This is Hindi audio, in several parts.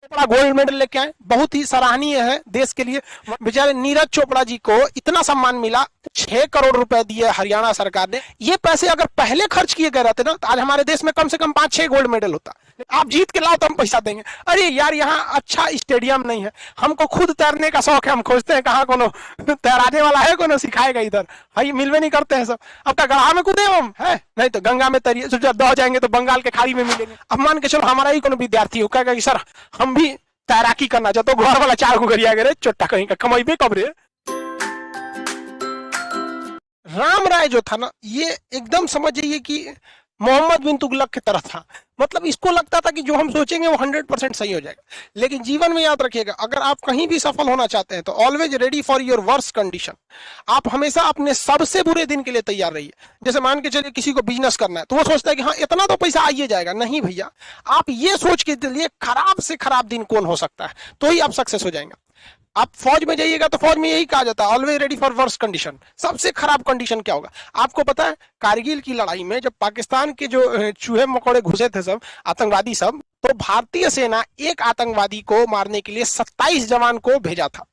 चोपड़ा गोल्ड मेडल लेके आए, बहुत ही सराहनीय है देश के लिए। बेचारे नीरज चोपड़ा जी को इतना सम्मान मिला, 6 करोड़ रुपए दिए हरियाणा सरकार ने। ये पैसे अगर पहले खर्च किए गए रहते ना तो आज हमारे देश में कम से कम 5-6 गोल्ड मेडल होता। आप जीत के लाओ तो हम पैसा देंगे। अरे यार यहाँ अच्छा स्टेडियम नहीं है, हमको खुद तैरने का शौक है, हम खोजते हैं कहाँ कोनो तैराने वाला है, कोनो सिखाएगा इधर, भाई मिलवे नहीं करते हैं सब। अब क्या गढ़ा में कूदे हम है, नहीं तो गंगा में तैरिए, जब दह जाएंगे तो बंगाल के खाड़ी में मिलेंगे। अब मान के चलो हमारा ही कोनो विद्यार्थी हो कहेगा कि सर हम भी तैराकी करना चाहते हो, घर वाला 4 गरिया गए चोट्टा कहीं का कमाइबे कब रे। राम राय जो था ना, ये एकदम समझ जाइए कि मोहम्मद बिन तुगलक की तरह था। मतलब इसको लगता था कि जो हम सोचेंगे वो 100% सही हो जाएगा। लेकिन जीवन में याद रखिएगा, अगर आप कहीं भी सफल होना चाहते हैं तो always ready for your worst condition. आप हमेशा अपने सबसे बुरे दिन के लिए तैयार रहिए। जैसे मान के चलिए किसी को बिजनेस करना है तो वो सोचता है कि हाँ इतना तो पैसा आइए जाएगा। नहीं भैया, आप ये सोच के चलिए खराब से खराब दिन कौन हो सकता है, तो ही आप सक्सेस हो जाएंगे। आप फौज में जाइएगा तो फौज में यही कहा जाता है always ready for worst condition. सबसे खराब कंडीशन क्या होगा आपको पता है? कारगिल की लड़ाई में जब पाकिस्तान के जो चूहे मकोड़े घुसे थे सब आतंकवादी सब, तो भारतीय सेना एक आतंकवादी को मारने के लिए 27 जवान को भेजा था।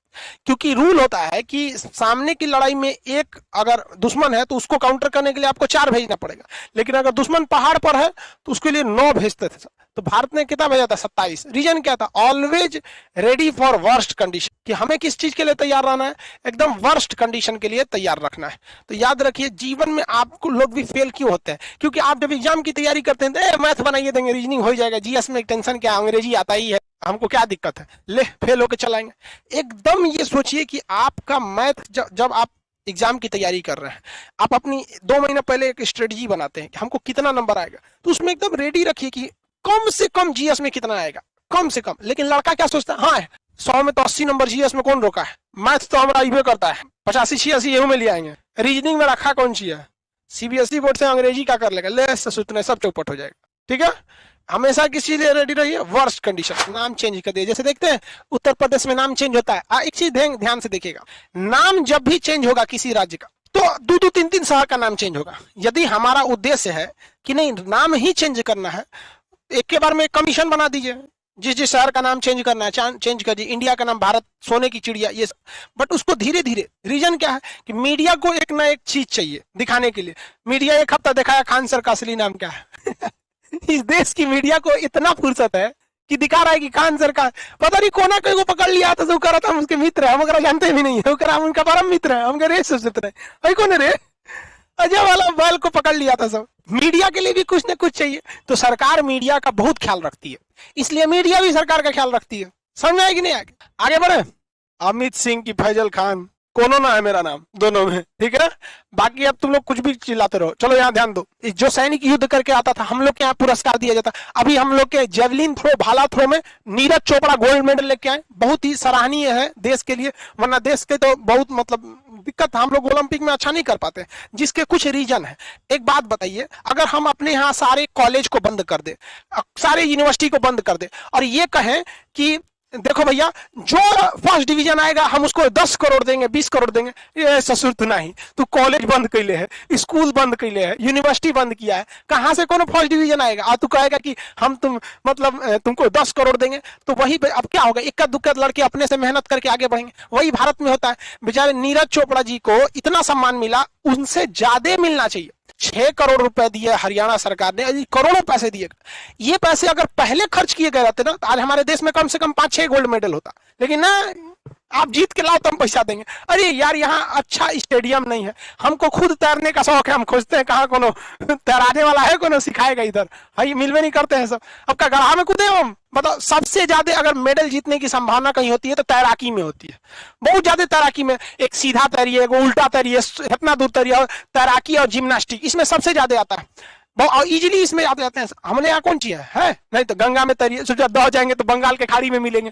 क्योंकि रूल होता है कि सामने की लड़ाई में एक अगर दुश्मन है तो उसको काउंटर करने के लिए आपको 4 भेजना पड़ेगा, लेकिन अगर दुश्मन पहाड़ पर है तो उसके लिए 9 भेजते थे। तो भारत ने कितना भेजा था? 27। रीजन क्या था? Always ready for worst condition, कि हमें किस चीज के लिए तैयार रहना है? एकदम वर्स्ट कंडीशन के लिए तैयार रखना है। तो याद रखिए जीवन में आपको लोग भी फेल क्यों होते हैं? क्योंकि आप जब एग्जाम की तैयारी करते हैं तो मैथ बनाइए देंगे, रीजनिंग हो जाएगा, जीएस में टेंशन क्या, अंग्रेजी आता ही है, हमको क्या दिक्कत है, ले फेल होके चलाएंगे। एकदम ये सोचिए कि आपका मैथ जब आप एग्जाम की तैयारी कर रहे हैं, आप अपनी 2 महीना पहले एक स्ट्रेटजी बनाते हैं कि हमको कितना नंबर आएगा, तो उसमें एकदम रेडी रखिए कि कम से कम जीएस में कितना आएगा, कम से कम। लेकिन लड़का क्या सोचता है, हाँ 100 में तो 80 नंबर जीएस में कौन रोका है, मैथ तो हमारा इवे करता है, 85-86 यू में ले आएंगे, रीजनिंग में रखा कौन सी है, सीबीएसई बोर्ड से अंग्रेजी का कर लेगा, ले सुतने सब चौपट हो जाएगा। ठीक है, हमेशा किसी लिए रेडी रहिए। वर्स्ट कंडीशन, नाम चेंज कर दिए। जैसे देखते हैं उत्तर प्रदेश में नाम चेंज होता है, एक चीज ध्यान से देखिएगा, नाम जब भी चेंज होगा किसी राज्य का तो 2-3 शहर का नाम चेंज होगा। यदि हमारा उद्देश्य है कि नहीं नाम ही चेंज करना है, एक के बार में कमीशन बना दीजिए, जिस शहर का नाम चेंज करना है चेंज कर दीजिए। इंडिया का नाम भारत, सोने की चिड़िया, ये सब। बट उसको धीरे धीरे, रीजन क्या है कि मीडिया को एक ना एक चीज चाहिए दिखाने के लिए। मीडिया एक हफ्ता दिखाया खान सर का असली नाम क्या है इस देश की मीडिया को इतना फुर्सत है कि दिखा रहा है कि खान सर का पता नहीं कोना कोई को पकड़ लिया था, तो कह रहा था हम उसके मित्र है, हम अगर जानते भी नहीं है, हम उनका परम मित्र है, हम रे सोचते रहे कौन रे अजय वाला बैल को पकड़ लिया था सब। मीडिया के लिए भी कुछ ना कुछ चाहिए, तो सरकार मीडिया का बहुत ख्याल रखती है, इसलिए मीडिया भी सरकार का ख्याल रखती है। समझ आए कि नहीं? आगे बढ़े। अमित सिंह की फैजल खान, कोनो ना है मेरा नाम दोनों में, ठीक है ना। बाकी अब तुम लोग कुछ भी चिल्लाते रहो, चलो यहाँ ध्यान दो। जो सैनिक युद्ध करके आता था हम लोग के यहाँ पुरस्कार दिया जाता। अभी हम लोग के जेवलिन थ्रो, भाला थ्रो में नीरज चोपड़ा गोल्ड मेडल लेके आए, बहुत ही सराहनीय है देश के लिए। वरना देश के तो बहुत मतलब दिक्कत, हम लोग ओलंपिक में अच्छा नहीं कर पाते, जिसके कुछ रीजन है। एक बात बताइए, अगर हम अपने यहाँ सारे कॉलेज को बंद कर दे, सारे यूनिवर्सिटी को बंद कर दे और ये कहें कि देखो भैया जो फर्स्ट डिवीजन आएगा हम उसको 10 करोड़ देंगे, 20 करोड़ देंगे, ये ससुर तो नहीं, तू कॉलेज बंद कैले है, स्कूल बंद कैले है, यूनिवर्सिटी बंद किया है, कहां से कौन फर्स्ट डिवीजन आएगा? और तू कहेगा कि हम तुमको 10 करोड़ देंगे, तो वही अब क्या होगा? इक्का दुक्का लड़के अपने से मेहनत करके आगे बढ़ेंगे। वही भारत में होता है। बेचारे नीरज चोपड़ा जी को इतना सम्मान मिला, उनसे ज्यादा मिलना चाहिए। 6 करोड़ रुपए दिए हरियाणा सरकार ने, करोड़ों पैसे दिए। ये पैसे अगर पहले खर्च किए गए रहते ना तो आज हमारे देश में कम से कम 5-6 गोल्ड मेडल होता। लेकिन ना, आप जीत के लाओ तो हम पैसा देंगे। अरे यार यहाँ अच्छा स्टेडियम नहीं है, हमको खुद तैरने का शौक है, हम खोजते हैं कहाँ कोनो तैराने वाला है, कोनो सिखाएगा इधर, भाई मिलवे नहीं करते हैं सब। अब क्या गढ़ा में कूदे हम? बताओ, सबसे ज्यादा अगर मेडल जीतने की संभावना कहीं होती है तो तैराकी में होती है, बहुत ज्यादा तैराकी में। एक सीधा तैरिए, एक उल्टा तैरिए, इतना दूर तैरिए, और तैराकी और जिम्नास्टिक इसमें सबसे ज्यादा आता है, बहुत इजीली इसमें आते जाते हैं। हमने यहाँ कौन सी है नहीं तो गंगा में तैरिए, सोचा दह जाएंगे तो बंगाल के खाड़ी में मिलेंगे।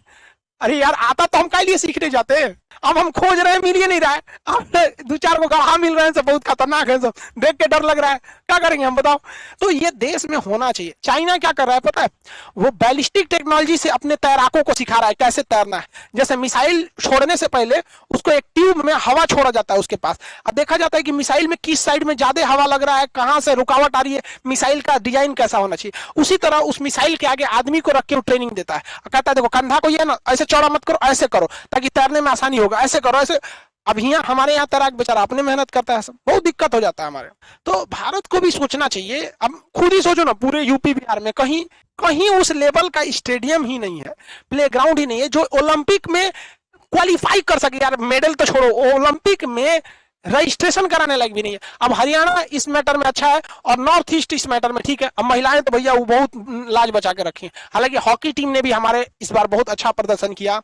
अरे यार आता तो हम क्या लिए सीखने जाते हैं, अब हम खोज रहे हैं, मिल ही नहीं रहा है। अब दो चार को कहा मिल रहे हैं, सब बहुत खतरनाक है, सब देख के डर लग रहा है, क्या करेंगे हम बताओ। तो ये देश में होना चाहिए। चाइना क्या कर रहा है पता है, वो बैलिस्टिक टेक्नोलॉजी से अपने तैराकों को सिखा रहा है कैसे तैरना है। जैसे मिसाइल छोड़ने से पहले उसको एक ट्यूब में हवा छोड़ा जाता है उसके पास, अब देखा जाता है कि मिसाइल में किस साइड में ज्यादा हवा लग रहा है, कहां से रुकावट आ रही है, मिसाइल का डिजाइन कैसा होना चाहिए। उसी तरह उस मिसाइल के आगे आदमी को रख के वो ट्रेनिंग देता है, कहता है देखो कंधा को ये ना ऐसे चौड़ा मत करो, ऐसे करो ताकि तैरने में आसानी होगा, ऐसे करो ऐसे। अब यहाँ हमारे यहाँ तैराक बेचारा अपने मेहनत करता है, सब बहुत दिक्कत हो जाता है हमारे। तो भारत को भी सोचना चाहिए। अब खुद ही सोचो ना, पूरे यूपी बिहार में कहीं कहीं उस लेवल का स्टेडियम ही नहीं है, प्लेग्राउंड ही नहीं है जो ओलंपिक में क्वालिफाई कर सके। यार मेडल तो छोड़ो, ओलंपिक में रजिस्ट्रेशन कराने लायक भी नहीं है। अब हरियाणा इस मैटर में अच्छा है और नॉर्थ ईस्ट इस मैटर में ठीक है। अब महिलाएं तो भैया वो बहुत लाज बचा के रखी हैं। हालांकि हॉकी टीम ने भी हमारे इस बार बहुत अच्छा प्रदर्शन किया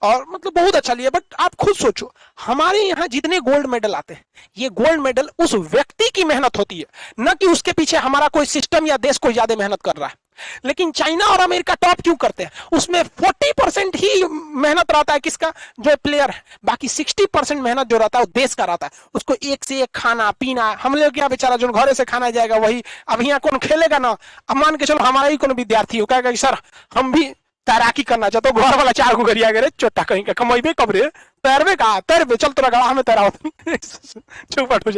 और मतलब बहुत अच्छा लिया। बट आप खुद सोचो, हमारे यहाँ जितने गोल्ड मेडल आते हैं, ये गोल्ड मेडल उस व्यक्ति की मेहनत होती है, न कि उसके पीछे हमारा कोई सिस्टम या देश कोई ज्यादा मेहनत कर रहा है। लेकिन चाइना और अमेरिका टॉप क्यों करते हैं, उसमें 40% ही मेहनत रहता है किसका, जो प्लेयर है। बाकी 60% मेहनत जो रहता है वो देश का रहता है। उसको एक से एक खाना पीना, हम लोग क्या बेचारा जो घरे से खाना जाएगा वही। अब यहाँ कौन खेलेगा ना, अब मान के चलो हमारा ही कोई विद्यार्थी हो कहेगा कि सर हम भी तैराकी करना चाहते हो, घर वाला चार गो गरिया गए चोटा कहीं का कमेबे कब रे, तैरबे का तैरबे चल तोरा गड़ा हमें तैरा चौपट हो जाए।